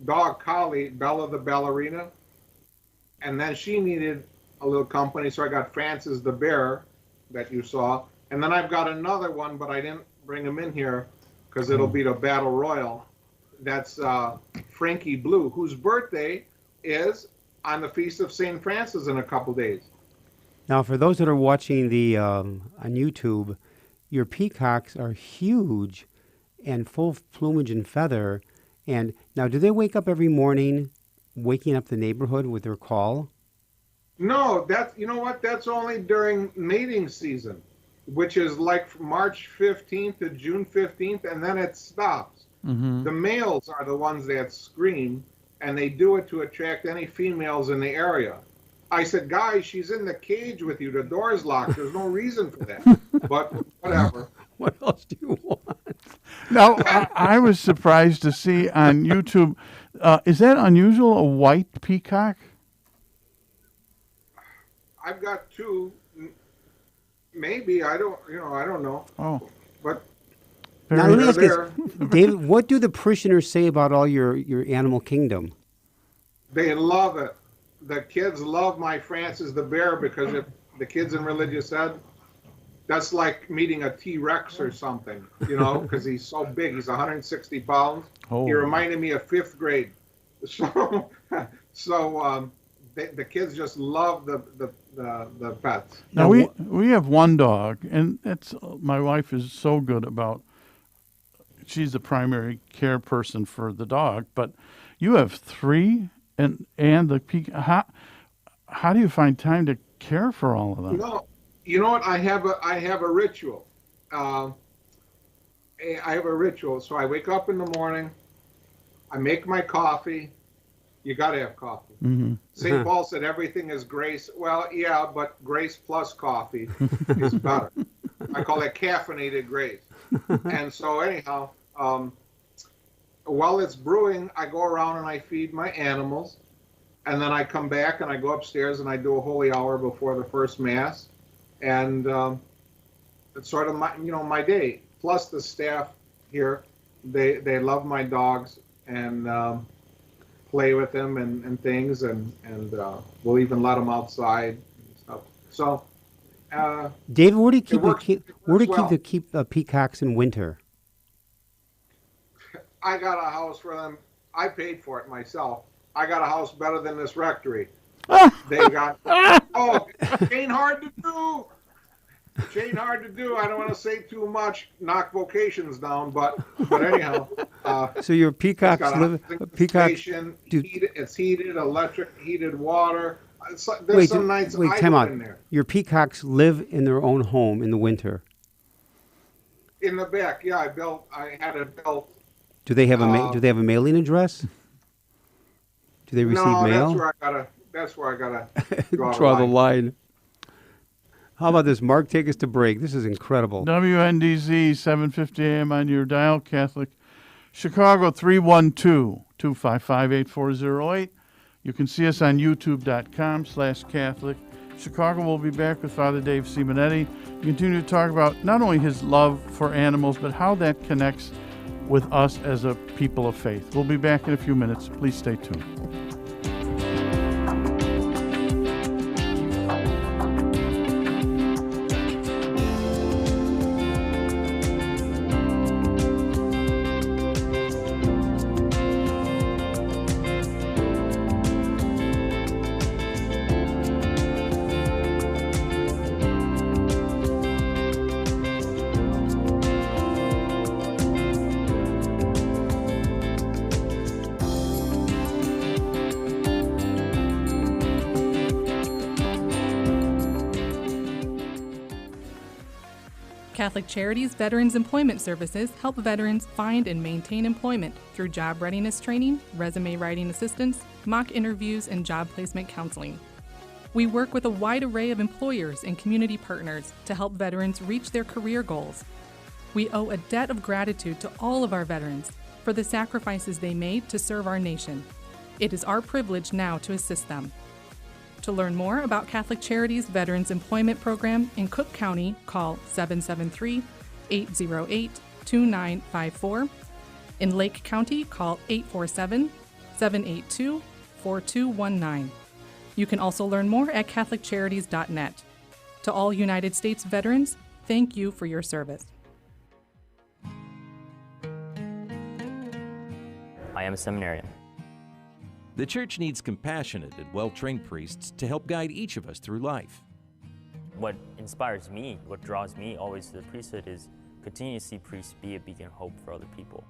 Speaker 15: dog collie, Bella the ballerina, and then she needed a little company, so I got Francis the bear that you saw. And then I've got another one, but I didn't bring him in here because it'll be the Battle Royal. That's Frankie Blue, whose birthday is on the Feast of St. Francis in a couple days.
Speaker 2: Now, for those that are watching the on YouTube, your peacocks are huge and full of plumage and feather. And now, do they wake up every morning, waking up the neighborhood with their call?
Speaker 15: No, you know what? That's only during mating season, which is like from March 15th to June 15th, and then it stops.
Speaker 3: Mm-hmm.
Speaker 15: The males are the ones that scream, and they do it to attract any females in the area. I said, guys, she's in the cage with you. The door's locked. There's no reason for that. But whatever.
Speaker 2: What else do you want?
Speaker 3: Now, I was surprised to see on YouTube, is that unusual, a white peacock?
Speaker 15: I've got two. Maybe. I don't know.
Speaker 3: Oh.
Speaker 15: But
Speaker 2: now, let me ask this, David, what do the parishioners say about all your animal kingdom?
Speaker 15: They love it. The kids love my Francis the bear because the kids in religious ed, that's like meeting a T-Rex or something, because he's so big. He's 160 pounds.
Speaker 3: Oh.
Speaker 15: He reminded me of fifth grade. So the kids just love the pets.
Speaker 3: Now, we have one dog, and my wife is so good about, she's the primary care person for the dog, but you have three, and the peacock. How do you find time to care for all of them?
Speaker 15: No, you know what? I have a ritual. I have a ritual. So I wake up in the morning. I make my coffee. You got to have coffee.
Speaker 3: Mm-hmm.
Speaker 15: St. Paul said everything is grace. Well, yeah, but grace plus coffee is better. I call that caffeinated grace. And so anyhow, while it's brewing, I go around and I feed my animals. And then I come back and I go upstairs and I do a holy hour before the first mass. And it's sort of my day. Plus the staff here, they love my dogs and play with them and things, and we'll even let them outside and stuff. So,
Speaker 2: David, where do you keep the peacocks in winter?
Speaker 15: I got a house for them. I paid for it myself. I got a house better than this rectory. They got it ain't hard to do. It ain't hard to do. I don't want to say too much, knock vocations down, but anyhow.
Speaker 2: So your peacocks live.
Speaker 15: It's heated, electric, heated water.
Speaker 2: Wait,
Speaker 15: some nights I
Speaker 2: time
Speaker 15: go
Speaker 2: out.
Speaker 15: in there.
Speaker 2: Your peacocks live in their own home in the winter.
Speaker 15: In the back, yeah. I had it built.
Speaker 2: Do they have a mailing address? Do they receive mail?
Speaker 15: That's where I gotta
Speaker 2: draw the line. How about this, Mark? Take us to break. This is incredible.
Speaker 3: WNDZ 750 AM on your dial, Catholic Chicago 312-255-8408. You can see us on youtube.com/Catholic Chicago. We'll be back with Father Dave Simonetti. We continue to talk about not only his love for animals, but how that connects with us as a people of faith. We'll be back in a few minutes. Please stay tuned.
Speaker 9: Catholic Charities Veterans Employment Services help veterans find and maintain employment through job readiness training, resume writing assistance, mock interviews, and job placement counseling. We work with a wide array of employers and community partners to help veterans reach their career goals. We owe a debt of gratitude to all of our veterans for the sacrifices they made to serve our nation. It is our privilege now to assist them. To learn more about Catholic Charities Veterans Employment Program in Cook County, call 773-808-2954. In Lake County, call 847-782-4219. You can also learn more at CatholicCharities.net. To all United States veterans, thank you for your service.
Speaker 16: I am a seminarian.
Speaker 17: The Church needs compassionate and well-trained priests to help guide each of us through life.
Speaker 16: What inspires me, what draws me always to the priesthood is continue to see priests be a beacon of hope for other people.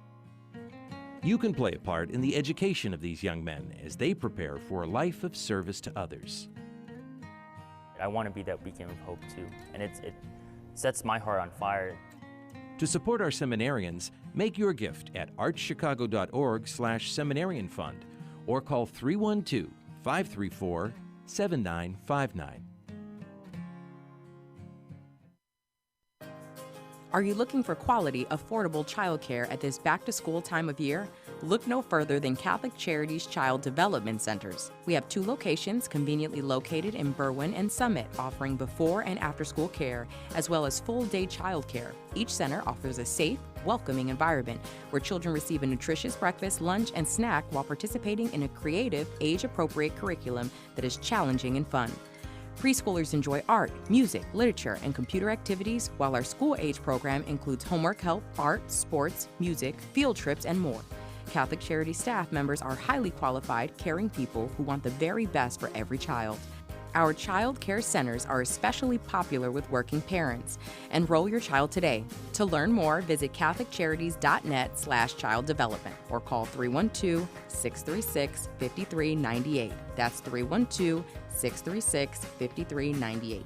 Speaker 17: You can play a part in the education of these young men as they prepare for a life of service to others.
Speaker 16: I want to be that beacon of hope too, and it sets my heart on fire.
Speaker 17: To support our seminarians, make your gift at archchicago.org/seminarian fund or call 312-534-7959.
Speaker 18: Are you looking for quality, affordable childcare at this back-to-school time of year? Look no further than Catholic Charities Child Development Centers. We have 2 locations conveniently located in Berwyn and Summit, offering before and after-school care, as well as full-day childcare. Each center offers a safe, welcoming environment where children receive a nutritious breakfast, lunch, and snack while participating in a creative, age-appropriate curriculum that is challenging and fun. Preschoolers enjoy art, music, literature, and computer activities, while our school-age program includes homework help, art, sports, music, field trips, and more. Catholic Charities staff members are highly qualified, caring people who want the very best for every child. Our child care centers are especially popular with working parents. Enroll your child today. To learn more, visit CatholicCharities.net/childdevelopment or call 312-636-5398. That's 312-636-5398.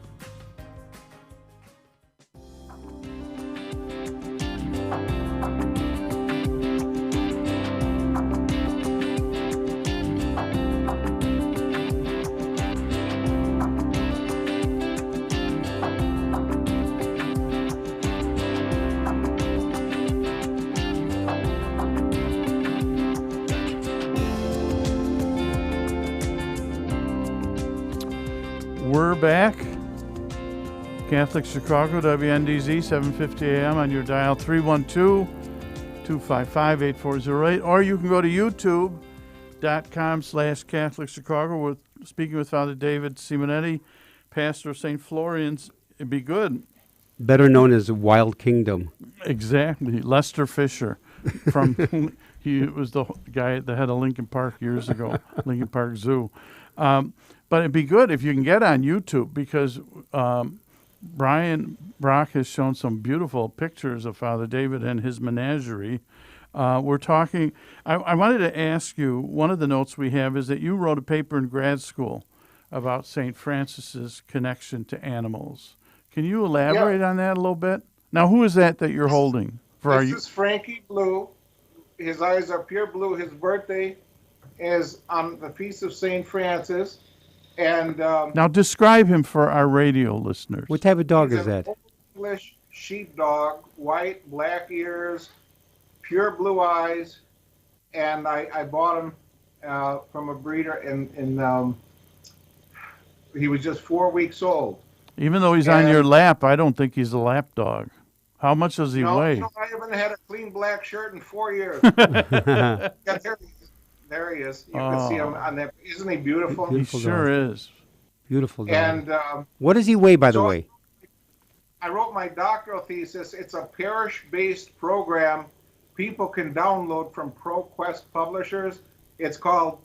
Speaker 3: We're back. Catholic Chicago, WNDZ, 750 AM on your dial, 312-255-8408. Or you can go to youtube.com/Catholic Chicago. We're speaking with Father David Simonetti, pastor of St. Florian's. It'd be good.
Speaker 2: Better known as Wild Kingdom.
Speaker 3: Exactly. Lester Fisher. He was the guy at the head of Lincoln Park years ago, Lincoln Park Zoo. But it'd be good if you can get on YouTube, because Brian Brock has shown some beautiful pictures of Father David and his menagerie. We're talking, I wanted to ask you, one of the notes we have is that you wrote a paper in grad school about St. Francis's connection to animals. Can you elaborate on that a little bit? Now, who is that you're holding?
Speaker 15: This is Frankie Blue. His eyes are pure blue. His birthday is on the Feast of St. Francis. And
Speaker 3: now describe him for our radio listeners.
Speaker 2: What type of dog is that?
Speaker 15: English sheepdog, white, black ears, pure blue eyes, and I bought him from a breeder, and he was just 4 weeks old.
Speaker 3: Even though he's on your lap, I don't think he's a lap dog. How much does he weigh?
Speaker 15: No, I haven't had a clean black shirt in 4 years. There he is. You can see him on that. Isn't he beautiful?
Speaker 3: He sure is.
Speaker 2: Beautiful dog.
Speaker 15: And
Speaker 2: what does he weigh, by the way?
Speaker 15: I wrote my doctoral thesis. It's a parish-based program people can download from ProQuest Publishers. It's called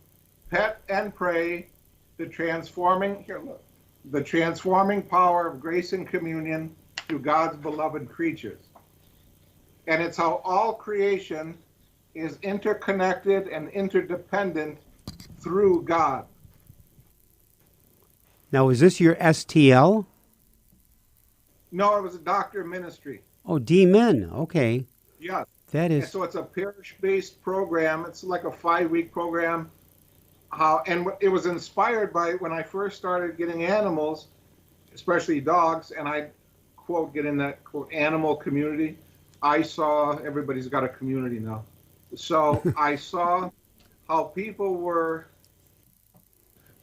Speaker 15: Pet and Pray: The Transforming Power of Grace and Communion Through God's Beloved Creatures. And it's how all creation is interconnected and interdependent through God.
Speaker 2: Now, is this your STL?
Speaker 15: No, it was a doctor ministry.
Speaker 2: Oh, D-Men. Okay.
Speaker 15: Yes.
Speaker 2: That
Speaker 15: And
Speaker 2: is.
Speaker 15: so it's a parish-based program. It's like a 5-week program. And it was inspired by when I first started getting animals, especially dogs, and I, quote, get in that, quote, animal community. I saw, everybody's got a community now. So I saw how people were,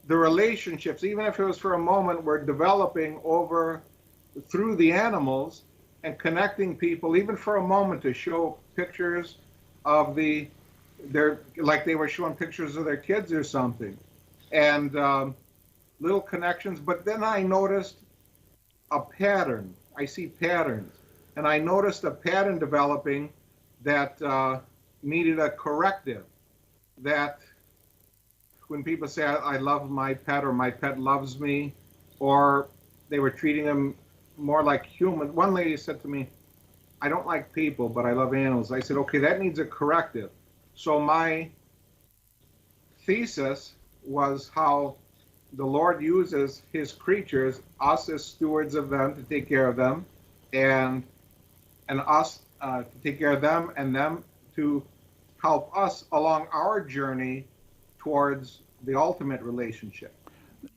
Speaker 15: the relationships, even if it was for a moment, were developing through the animals and connecting people, even for a moment, to show pictures of like they were showing pictures of their kids or something, and little connections. But then I noticed a pattern. I see patterns, and I noticed a pattern developing that needed a corrective. That when people say, I love my pet, or my pet loves me, or they were treating them more like human. One lady said to me, I don't like people, but I love animals. I said, okay, that needs a corrective. So my thesis was how the Lord uses his creatures, us as stewards of them, to take care of them, and us to take care of them, and them to help us along our journey towards the ultimate relationship.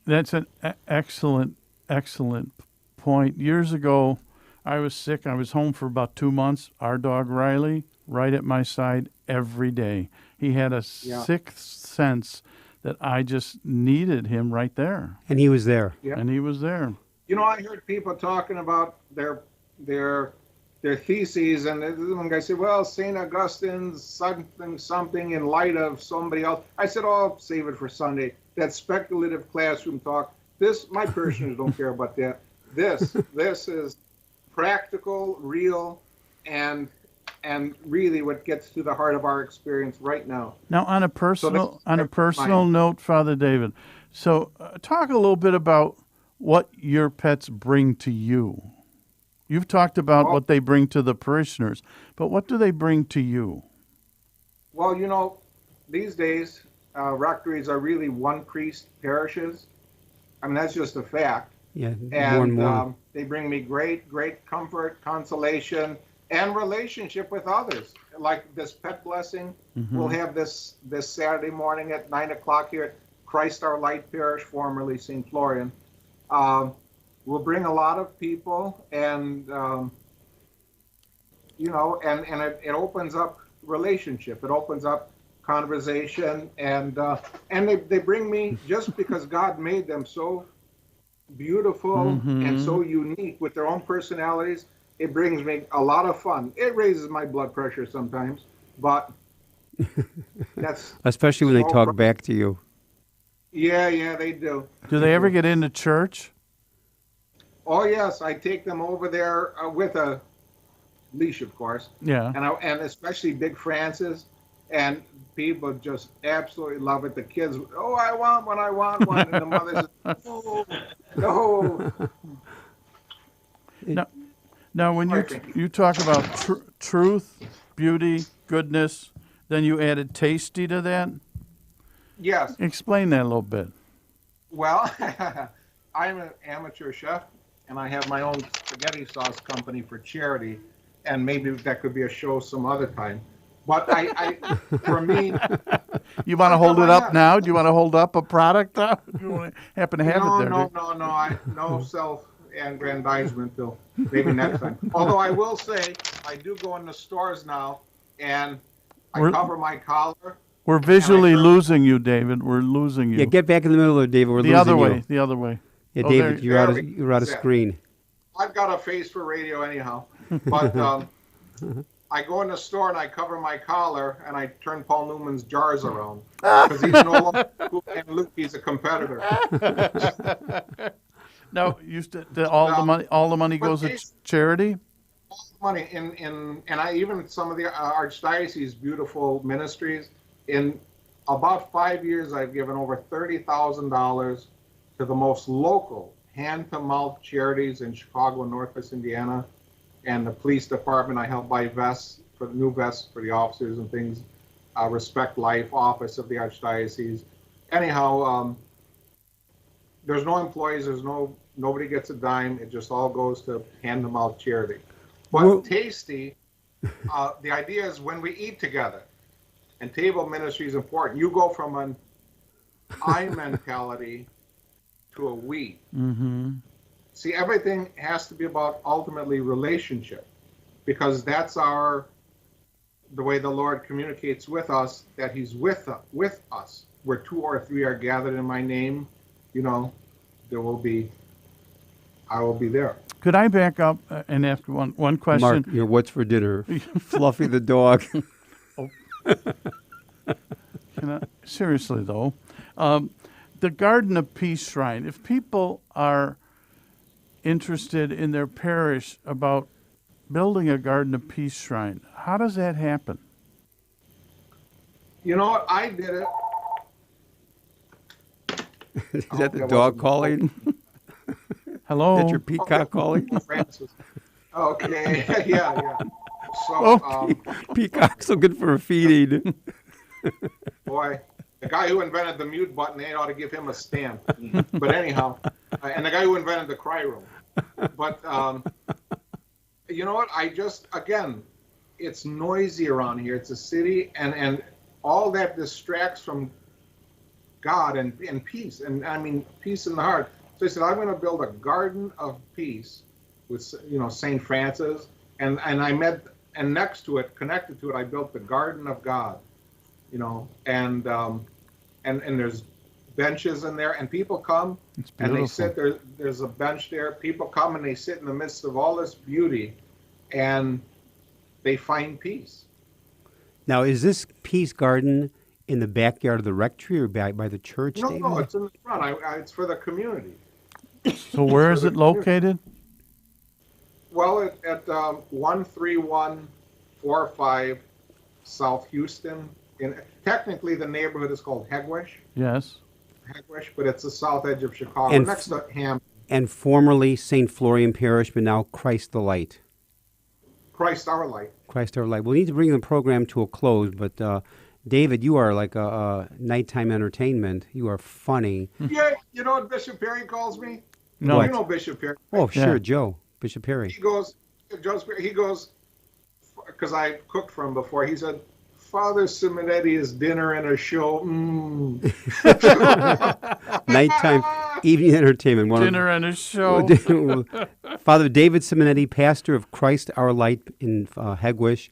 Speaker 3: That's an excellent point. Years ago, I was sick. I was home for about 2 months. Our dog, Riley, right at my side every day. He had a sixth sense that I just needed him right there.
Speaker 2: And he was there.
Speaker 15: Yeah.
Speaker 3: And he was there.
Speaker 15: You know, I heard people talking about their theses, and one guy said, well, St. Augustine's something in light of somebody else. I said, oh, I'll save it for Sunday. That speculative classroom talk. My parishioners don't care about that. This is practical, real, and really what gets to the heart of our experience right now.
Speaker 3: Now, on a personal note, Father David, so talk a little bit about what your pets bring to you. You've talked about what they bring to the parishioners, but what do they bring to you?
Speaker 15: Well, you know, these days, rectories are really one-priest parishes. I mean, that's just a fact.
Speaker 2: Yeah,
Speaker 15: and
Speaker 2: more and more.
Speaker 15: They bring me great comfort, consolation, and relationship with others. Like this pet blessing, we'll have this Saturday morning at 9 o'clock here at Christ Our Light Parish, formerly St. Florian. We'll bring a lot of people, and you know, and it opens up relationship. It opens up conversation, and they bring me, just because God made them so beautiful and so unique with their own personalities. It brings me a lot of fun. It raises my blood pressure sometimes, but that's
Speaker 2: especially when they talk back to you.
Speaker 15: Yeah, they do.
Speaker 3: Do they ever get into church?
Speaker 15: Oh yes, I take them over there with a leash, of course.
Speaker 3: Yeah.
Speaker 15: And especially Big Francis, and people just absolutely love it. The kids, oh, I want one, and the mother says, oh, no.
Speaker 3: Now, when you talk about truth, beauty, goodness, then you added tasty to that?
Speaker 15: Yes.
Speaker 3: Explain that a little bit.
Speaker 15: Well, I'm an amateur chef, and I have my own spaghetti sauce company for charity, and maybe that could be a show some other time. But I for me...
Speaker 3: You want to hold it up now? Do you want to hold up a product? Do you happen to have it there?
Speaker 15: No, no self-aggrandizement till maybe next time. Although I will say, I do go in the stores now, and I cover my collar.
Speaker 3: We're visually losing you, David. We're losing you.
Speaker 2: Yeah, get back in the middle of it, David. We're losing you.
Speaker 3: The other way.
Speaker 2: Yeah, David, you're out of screen.
Speaker 15: I've got a face for radio anyhow. But I go in the store and I cover my collar and I turn Paul Newman's jars around because he's no longer and Luke. He's a competitor.
Speaker 3: No, all the money goes to charity.
Speaker 15: All the money and I even some of the archdiocese beautiful ministries. In about 5 years, I've given over $30,000 to the most local hand-to-mouth charities in Chicago and Northwest Indiana. And the police department, I help buy vests, for new vests for the officers and things. Respect Life, office of the Archdiocese. Anyhow, there's no employees, there's no Nobody gets a dime. It just all goes to hand-to-mouth charity. But Tasty, the idea is when we eat together, and table ministry is important, you go from an I mentality to a we.
Speaker 3: Mm-hmm.
Speaker 15: See, everything has to be about ultimately relationship, because that's the way the Lord communicates with us, that he's with us. Where 2 or 3 are gathered in my name, I will be there.
Speaker 3: Could I back up and ask one question?
Speaker 2: Mark, what's for dinner? Fluffy the dog.
Speaker 3: Seriously, though, the Garden of Peace Shrine, if people are interested in their parish about building a Garden of Peace Shrine, how does that happen?
Speaker 15: You know what? I did it.
Speaker 2: Is that the dog calling?
Speaker 3: Hello?
Speaker 2: Is that your peacock calling?
Speaker 15: Francis. Okay, yeah. So,
Speaker 2: peacock's so good for a feeding.
Speaker 15: Boy, the guy who invented the mute button, they ought to give him a stamp. But anyhow, and the guy who invented the cry room. But you know what? It's noisy around here. It's a city, and all that distracts from God and peace. And I mean, peace in the heart. So he said, I'm going to build a garden of peace with, St. Francis. And next to it, connected to it, I built the garden of God, and there's benches in there, and people come and they sit there. There's a bench there. People come and they sit in the midst of all this beauty, and they find peace.
Speaker 2: Now, is this peace garden in the backyard of the rectory or by the church?
Speaker 15: No,
Speaker 2: David?
Speaker 15: No, it's in the front. It's for the community.
Speaker 3: So where is it located?
Speaker 15: Well, at 13145 South Houston. Technically, the neighborhood is called Hegwish.
Speaker 3: Yes.
Speaker 15: Hegwish, but it's the south edge of Chicago, next to Hampton.
Speaker 2: And formerly St. Florian Parish, but now Christ the Light.
Speaker 15: Christ our Light.
Speaker 2: Christ our Light. We need to bring the program to a close, but David, you are like a nighttime entertainment. You are funny.
Speaker 15: Yeah, you know what Bishop Perry calls me?
Speaker 3: No.
Speaker 15: You know Bishop Perry.
Speaker 2: Oh, sure, Joe. Bishop Perry.
Speaker 15: He goes, because I cooked for him before, he said, Father Simonetti is dinner and a show.
Speaker 2: Nighttime, evening entertainment.
Speaker 3: Dinner and a show.
Speaker 2: Father David Simonetti, pastor of Christ Our Light in Hegwish.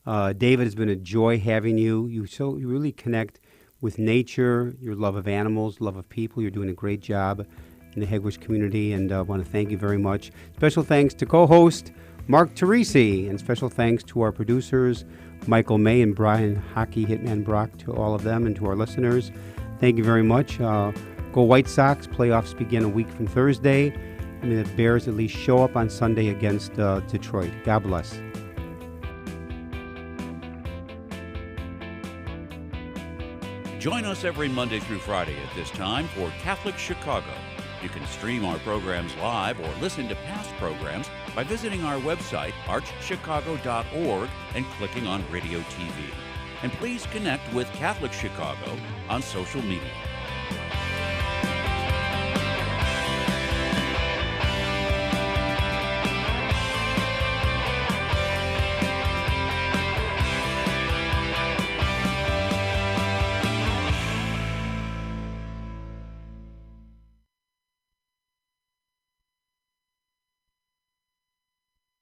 Speaker 2: David, it's been a joy having you. You really connect with nature, your love of animals, love of people. You're doing a great job in the Hegwish community, and I want to thank you very much. Special thanks to co-host Mark Teresi, and special thanks to our producers, Michael May and Brian Hockey Hitman Brock, to all of them, and to our listeners. Thank you very much. Go White Sox. Playoffs begin a week from Thursday. I mean, the Bears at least show up on Sunday against Detroit. God bless.
Speaker 1: Join us every Monday through Friday at this time for Catholic Chicago. You can stream our programs live or listen to past programs by visiting our website, archchicago.org, and clicking on Radio TV. And please connect with Catholic Chicago on social media.